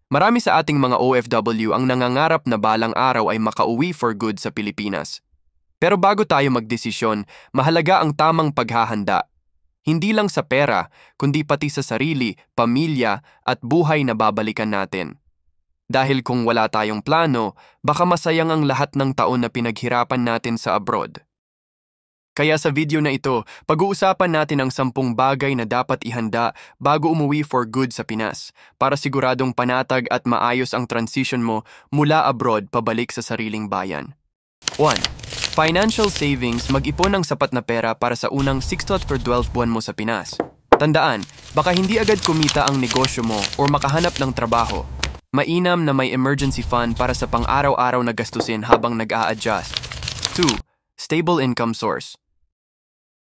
Marami sa ating mga OFW ang nangangarap na balang araw ay makauwi for good sa Pilipinas. Pero bago tayo magdesisyon, mahalaga ang tamang paghahanda. Hindi lang sa pera, kundi pati sa sarili, pamilya at buhay na babalikan natin. Dahil kung wala tayong plano, baka masayang ang lahat ng taon na pinaghirapan natin sa abroad. Kaya sa video na ito, pag-uusapan natin ang 10 bagay na dapat ihanda bago umuwi for good sa Pinas para siguradong panatag at maayos ang transition mo mula abroad pabalik sa sariling bayan. 1. Financial savings. Mag-ipon ng sapat na pera para sa unang 6 to 12 buwan mo sa Pinas. Tandaan, baka hindi agad kumita ang negosyo mo o makahanap ng trabaho. Mainam na may emergency fund para sa pang-araw-araw na gastusin habang nag-a-adjust. 2. Stable income source.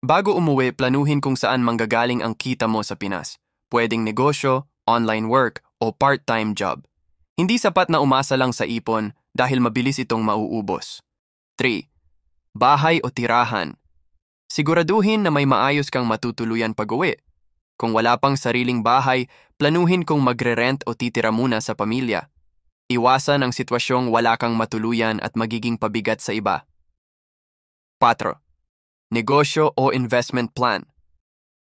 Bago umuwi, planuhin kung saan manggagaling ang kita mo sa Pinas. Pwedeng negosyo, online work, o part-time job. Hindi sapat na umasa lang sa ipon dahil mabilis itong mauubos. 3. Bahay o tirahan. Siguraduhin na may maayos kang matutuluyan pag-uwi. Kung wala pang sariling bahay, planuhin kung magre-rent o titira muna sa pamilya. Iwasan ang sitwasyong wala kang matuluyan at magiging pabigat sa iba. 4. Negosyo o investment plan.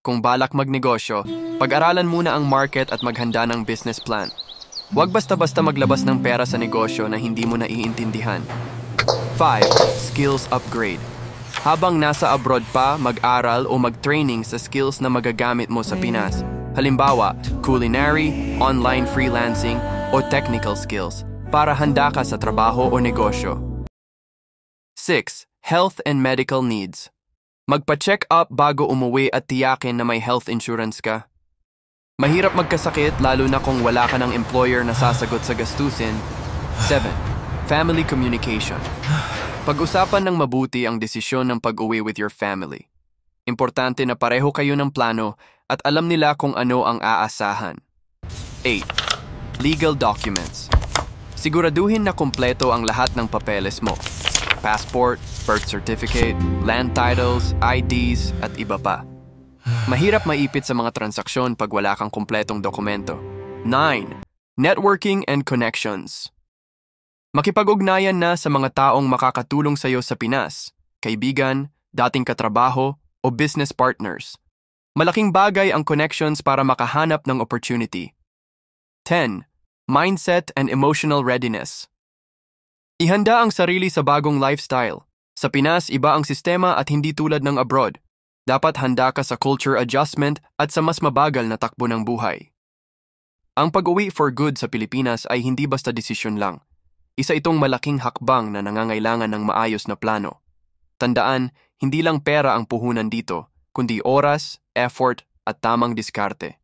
Kung balak magnegosyo, pag-aralan muna ang market at maghanda ng business plan. Huwag basta-basta maglabas ng pera sa negosyo na hindi mo naiintindihan. 5. Skills upgrade. Habang nasa abroad pa, mag-aral o mag-training sa skills na magagamit mo sa Pinas. Halimbawa, culinary, online freelancing, o technical skills para handa ka sa trabaho o negosyo. 6. Health and medical needs. Magpa-check up bago umuwi at tiyakin na may health insurance ka. Mahirap magkasakit lalo na kung wala ka ng employer na sasagot sa gastusin. 7. Family communication. Pag-usapan ng mabuti ang desisyon ng pag-uwi with your family. Importante na pareho kayo ng plano at alam nila kung ano ang aasahan. 8. Legal documents. Siguraduhin na kumpleto ang lahat ng papeles mo. Passport, birth certificate, land titles, IDs, at iba pa. Mahirap maipit sa mga transaksyon pag wala kang kumpletong dokumento. 9. Networking and connections. Makipag-ugnayan na sa mga taong makakatulong sa iyo sa Pinas, kaibigan, dating katrabaho, o business partners. Malaking bagay ang connections para makahanap ng opportunity. 10. Mindset and emotional readiness. Ihanda ang sarili sa bagong lifestyle. Sa Pinas, iba ang sistema at hindi tulad ng abroad. Dapat handa ka sa culture adjustment at sa mas mabagal na takbo ng buhay. Ang pag-uwi for good sa Pilipinas ay hindi basta desisyon lang. Isa itong malaking hakbang na nangangailangan ng maayos na plano. Tandaan, hindi lang pera ang puhunan dito, kundi oras, effort, at tamang diskarte.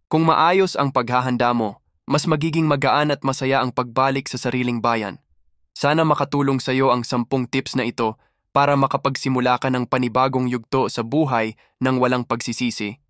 Kung maayos ang paghahanda mo, mas magiging magaan at masaya ang pagbalik sa sariling bayan. Sana makatulong sa iyo ang 10 tips na ito para makapagsimula ka ng panibagong yugto sa buhay ng walang pagsisisi.